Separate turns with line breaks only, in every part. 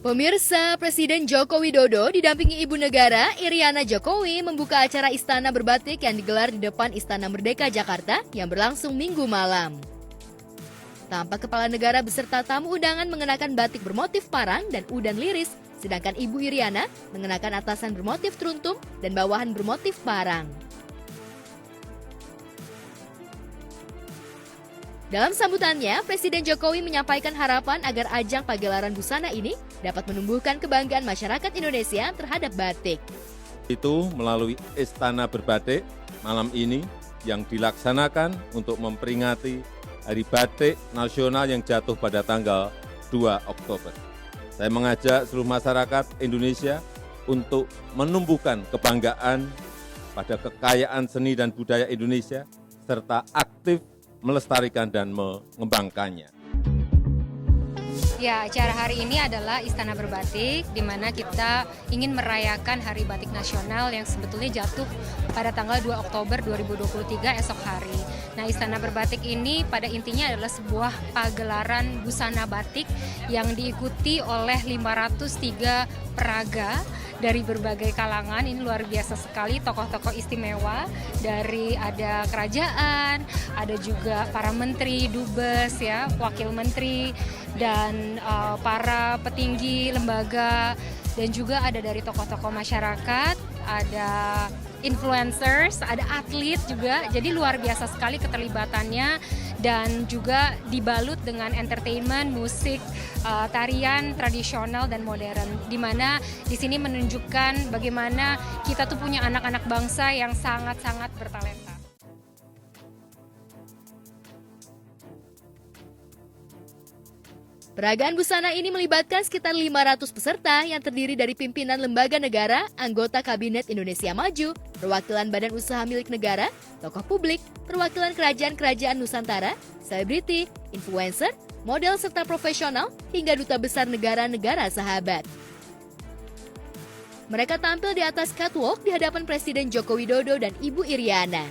Pemirsa, Presiden Joko Widodo didampingi Ibu Negara Iriana Jokowi membuka acara Istana Berbatik yang digelar di depan Istana Merdeka Jakarta yang berlangsung Minggu malam. Tampak kepala negara beserta tamu undangan mengenakan batik bermotif parang dan udan liris, sedangkan Ibu Iriana mengenakan atasan bermotif teruntung dan bawahan bermotif parang. Dalam sambutannya, Presiden Jokowi menyampaikan harapan agar ajang pagelaran busana ini dapat menumbuhkan kebanggaan masyarakat Indonesia terhadap batik.
Itu melalui Istana Berbatik malam ini yang dilaksanakan untuk memperingati Hari Batik Nasional yang jatuh pada tanggal 2 Oktober. Saya mengajak seluruh masyarakat Indonesia untuk menumbuhkan kebanggaan pada kekayaan seni dan budaya Indonesia serta aktif melestarikan dan mengembangkannya.
Ya, acara hari ini adalah Istana Berbatik, di mana kita ingin merayakan Hari Batik Nasional yang sebetulnya jatuh pada tanggal 2 Oktober 2023 esok hari. Nah, Istana Berbatik ini pada intinya adalah sebuah pagelaran busana batik yang diikuti oleh 503 peraga dari berbagai kalangan. Ini luar biasa sekali, tokoh-tokoh istimewa dari ada kerajaan, ada juga para menteri, dubes, ya, wakil menteri, dan para petinggi lembaga, dan juga ada dari tokoh-tokoh masyarakat, ada influencers, ada atlet juga. Jadi luar biasa sekali keterlibatannya, dan juga dibalut dengan entertainment, musik, tarian tradisional dan modern, di mana di sini menunjukkan bagaimana kita tuh punya anak-anak bangsa yang sangat-sangat bertalenta.
Peragaan busana ini melibatkan sekitar 500 peserta yang terdiri dari pimpinan lembaga negara, anggota Kabinet Indonesia Maju, perwakilan badan usaha milik negara, tokoh publik, perwakilan kerajaan-kerajaan Nusantara, selebriti, influencer, model serta profesional, hingga duta besar negara-negara sahabat. Mereka tampil di atas catwalk di hadapan Presiden Joko Widodo dan Ibu Iriana.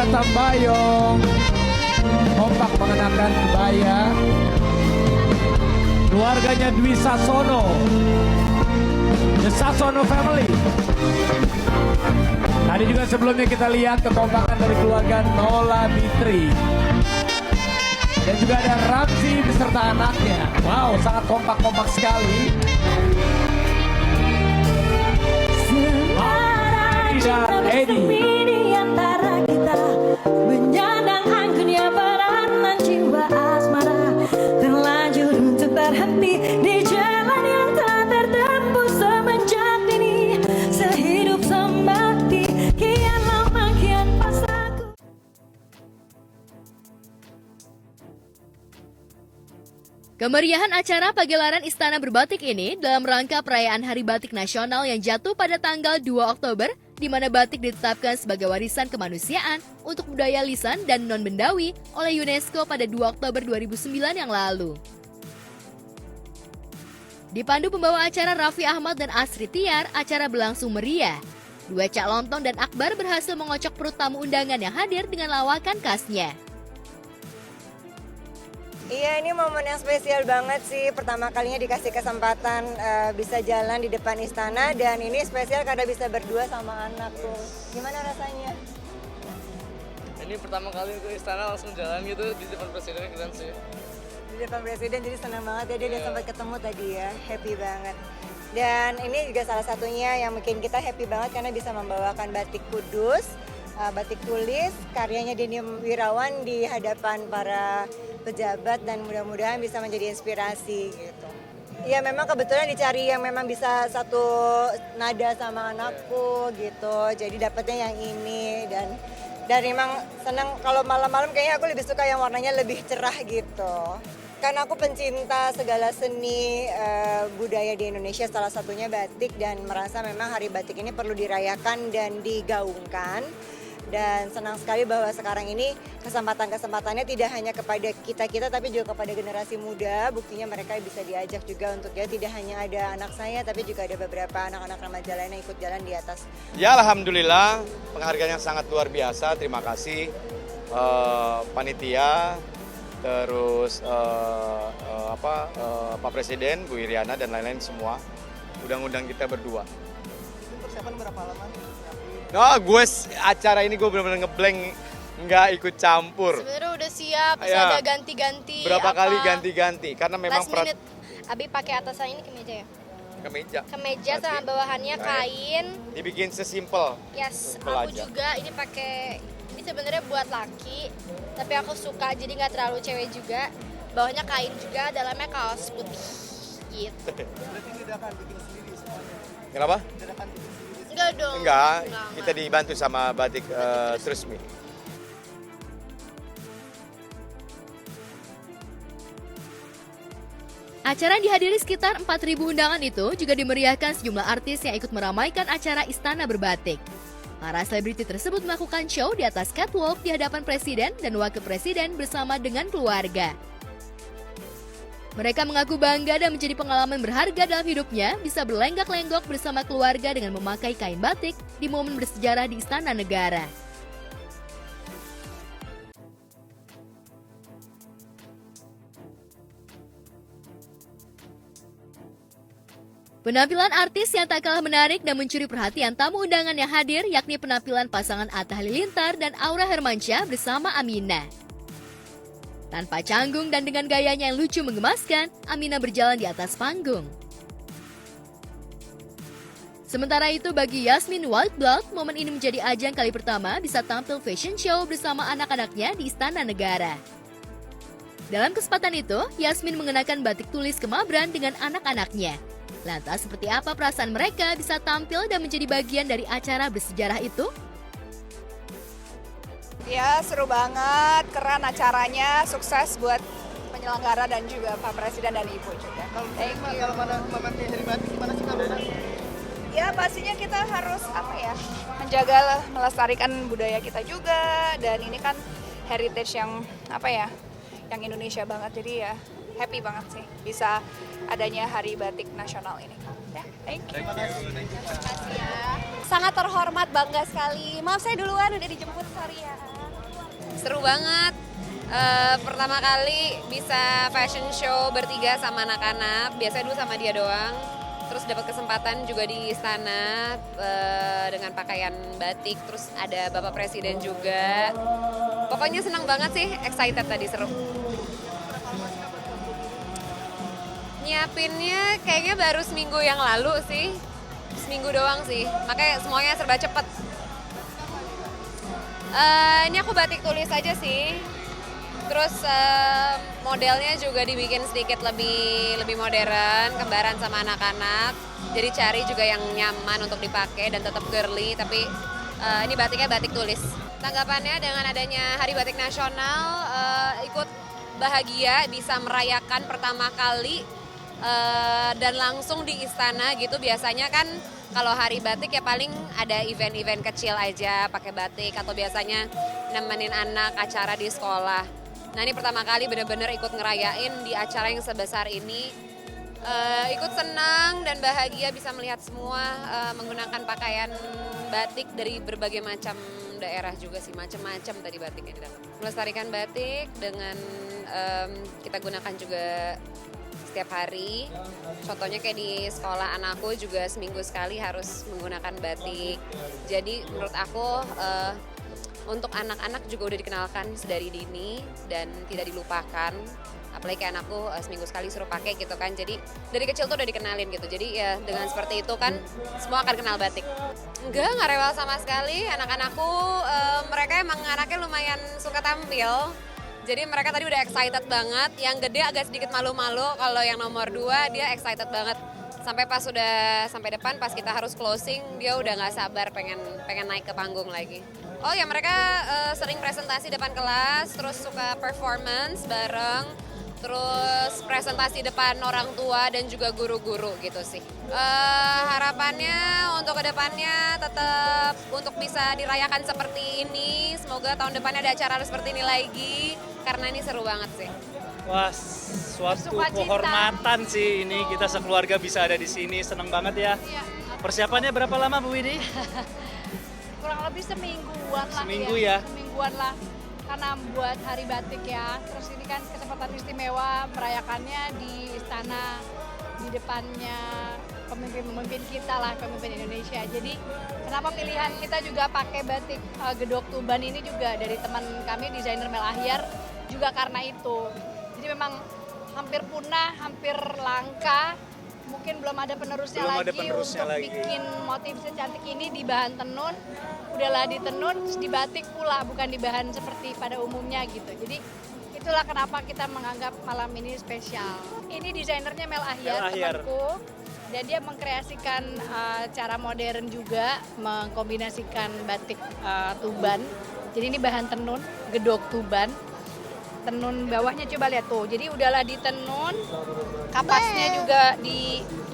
Tambayong kompak mengenakan kebaya, keluarganya Dwi Sasono, The Sasono Family. Tadi juga sebelumnya kita lihat kekompakan dari keluarga Nola Bitri, dan juga ada Ramzi beserta anaknya. Wow, sangat kompak-kompak sekali. Dan Edi
menyandang anggunnya peranan jiwa asmara, terlanjur untuk berhenti di jalan yang tak tertembus semenjak dini, sehidup semati kian lama kian pasaku.
Kemeriahan acara pagelaran Istana Berbatik ini dalam rangka perayaan Hari Batik Nasional yang jatuh pada tanggal 2 Oktober, di mana batik ditetapkan sebagai warisan kemanusiaan untuk budaya lisan dan non-bendawi oleh UNESCO pada 2 Oktober 2009 yang lalu. Dipandu pembawa acara Raffi Ahmad dan Astrid Tiar, acara berlangsung meriah. Dua Cak Lontong dan Akbar berhasil mengocok perut tamu undangan yang hadir dengan lawakan khasnya.
Iya, ini momen yang spesial banget sih. Pertama kalinya dikasih kesempatan bisa jalan di depan istana, dan ini spesial karena bisa berdua sama anakku. Gimana rasanya?
Ini pertama kali ke istana langsung jalan gitu di depan presiden, keren sih.
Di depan presiden, jadi senang banget ya, dia udah sempat ketemu tadi ya, happy banget. Dan ini juga salah satunya yang mungkin kita happy banget karena bisa membawakan batik Kudus, batik tulis, karyanya Denny Wirawan di hadapan para pejabat, dan mudah-mudahan bisa menjadi inspirasi gitu. Ya memang kebetulan dicari yang memang bisa satu nada sama anakku gitu, jadi dapetnya yang ini, dan memang senang kalau malam-malam kayaknya aku lebih suka yang warnanya lebih cerah gitu. Karena aku pencinta segala seni budaya di Indonesia, salah satunya batik, dan merasa memang Hari Batik ini perlu dirayakan dan digaungkan. Dan senang sekali bahwa sekarang ini kesempatan-kesempatannya tidak hanya kepada kita-kita tapi juga kepada generasi muda. Buktinya mereka bisa diajak juga untuk ya tidak hanya ada anak saya tapi juga ada beberapa anak-anak remaja lain yang ikut jalan di atas.
Ya alhamdulillah penghargaan yang sangat luar biasa. Terima kasih panitia, terus Pak Presiden, Bu Iriana dan lain-lain semua. Undang-undang kita berdua.
Persiapan berapa lama?
Nah, acara ini gue benar-benar ngeblank, nggak ikut campur.
Sebenarnya udah siap, bisa
Ya.
ada ganti-ganti.
Berapa kali ganti-ganti, karena memang
Last minute. Abi pakai atasan ini kemeja ya?
kemeja.
Kemeja sama
Pasti.
bawahannya kain.
Dibikin sesimpel.
Yes,
Simple
aku
aja.
juga ini pakai, ini sebenarnya buat laki, tapi aku suka jadi nggak terlalu cewek juga. Bawahnya kain juga, dalamnya kaos putih. Gitu.
Berarti tidak akan bikin sendiri semuanya.
Kenapa?
Tidak akan bikin sendiri.
Enggak dong.
Enggak,
Enggak.
kita dibantu sama batik Trust Me.
Acara yang dihadiri sekitar 4.000 undangan itu juga dimeriahkan sejumlah artis yang ikut meramaikan acara Istana Berbatik. Para selebriti tersebut melakukan show di atas catwalk di hadapan presiden dan wakil presiden bersama dengan keluarga. Mereka mengaku bangga dan menjadi pengalaman berharga dalam hidupnya bisa berlenggak-lenggok bersama keluarga dengan memakai kain batik di momen bersejarah di Istana Negara. Penampilan artis yang tak kalah menarik dan mencuri perhatian tamu undangan yang hadir yakni penampilan pasangan Atta Halilintar dan Aura Hermansyah bersama Amina. Tanpa canggung dan dengan gayanya yang lucu menggemaskan, Amina berjalan di atas panggung. Sementara itu bagi Yasmin Wildblood, momen ini menjadi ajang kali pertama bisa tampil fashion show bersama anak-anaknya di Istana Negara. Dalam kesempatan itu, Yasmin mengenakan batik tulis kemabran dengan anak-anaknya. Lantas seperti apa perasaan mereka bisa tampil dan menjadi bagian dari acara bersejarah itu?
Ya seru banget, keren acaranya, sukses buat penyelenggara dan juga Pak Presiden dan Ibu juga. Thank you.
Kalau mana memakai hari batik gimana sih Kak?
Ya pastinya kita harus menjaga, melestarikan budaya kita juga, dan ini kan heritage yang yang Indonesia banget, jadi ya happy banget sih bisa adanya Hari Batik Nasional ini. Ya, thank you.
Sangat terhormat, bangga sekali. Maaf saya duluan udah dijemput, sorry ya.
Seru banget. Pertama kali bisa fashion show bertiga sama anak-anak. Biasanya dulu sama dia doang. Terus dapat kesempatan juga di istana dengan pakaian batik. Terus ada Bapak Presiden juga. Pokoknya senang banget sih, excited tadi, seru. Nyiapinnya kayaknya baru seminggu yang lalu sih. Seminggu doang sih, makanya semuanya serba cepet. Ini aku batik tulis aja sih. Terus modelnya juga dibikin sedikit lebih modern, kembaran sama anak-anak. Jadi cari juga yang nyaman untuk dipakai dan tetap girly, tapi ini batiknya batik tulis. Tanggapannya dengan adanya Hari Batik Nasional, ikut bahagia bisa merayakan pertama kali dan langsung di istana gitu. Biasanya kan kalau hari batik ya paling ada event-event kecil aja pakai batik, atau biasanya nemenin anak acara di sekolah. Nah ini pertama kali benar-benar ikut ngerayain di acara yang sebesar ini. Ikut senang dan bahagia bisa melihat semua menggunakan pakaian batik dari berbagai macam daerah juga sih, macam-macam tadi batiknya di dalam. Melestarikan batik dengan kita gunakan juga setiap hari. Contohnya kayak di sekolah anakku juga seminggu sekali harus menggunakan batik. Jadi menurut aku untuk anak-anak juga udah dikenalkan sedari dini dan tidak dilupakan. Apalagi kayak anakku seminggu sekali suruh pakai gitu kan. Jadi dari kecil tuh udah dikenalin gitu. Jadi ya dengan seperti itu kan semua akan kenal batik. Enggak rewel sama sekali. Anak-anakku mereka emang anaknya lumayan suka tampil. Jadi mereka tadi udah excited banget. Yang gede agak sedikit malu-malu. Kalau yang nomor 2 dia excited banget. Sampai pas udah sampai depan, pas kita harus closing, dia udah nggak sabar pengen naik ke panggung lagi. Oh ya mereka sering presentasi depan kelas, terus suka performance bareng.
terus presentasi depan orang tua dan juga guru-guru gitu sih. Harapannya untuk kedepannya tetap untuk bisa dirayakan seperti ini. Semoga tahun depan ada acara seperti ini lagi karena ini seru banget sih.
Wah, suatu kehormatan sih ini kita sekeluarga bisa ada di sini. Senang banget ya. Persiapannya berapa lama Bu Widi?
Kurang lebih semingguan lah.
Seminggu ya?
Semingguan lah. Karena buat Hari Batik ya. Terus ini kan kesempatan istimewa merayakannya di istana, di depannya pemimpin-pemimpin kita lah, pemimpin Indonesia. Jadi kenapa pilihan kita juga pakai batik Gedok Tuban ini juga dari teman kami desainer Mel Ahyar juga karena itu. Jadi memang hampir punah, hampir langka. Mungkin belum ada penerusnya untuk bikin motif secantik ini di bahan tenun. Udahlah ditenun, terus dibatik pula, bukan di bahan seperti pada umumnya gitu. Jadi itulah kenapa kita menganggap malam ini spesial. Ini desainernya Mel Ahyar, temanku. Dan dia mengkreasikan cara modern juga, mengkombinasikan batik Tuban. Jadi ini bahan tenun, Gedok Tuban. Tenun bawahnya coba lihat tuh. Jadi udahlah ditenun, kapasnya juga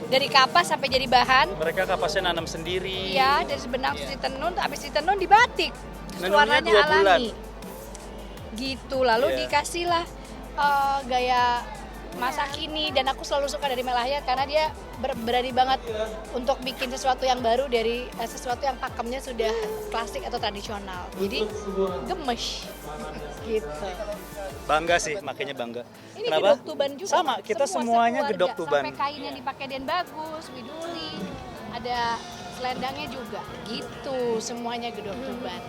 dari kapas sampai jadi bahan.
Mereka kapasnya nanam sendiri.
Iya, dari sebenang terus ditenun, habis ditenun dibatik.
Warnanya
alami. Gitu, lalu dikasihlah gaya masa kini, dan aku selalu suka dari Mel Ahyar karena dia berani banget untuk bikin sesuatu yang baru dari sesuatu yang pakemnya sudah klasik atau tradisional. Jadi gemes gitu.
Bangga sih, makanya bangga.
Ini
Kenapa?
Gedok Tuban juga.
Sama, kita semuanya
sekeluarga.
Gedok Tuban.
Sampai kain yang dipakai Den bagus, widuli, ada selendangnya juga. Gitu, semuanya Gedok Tuban.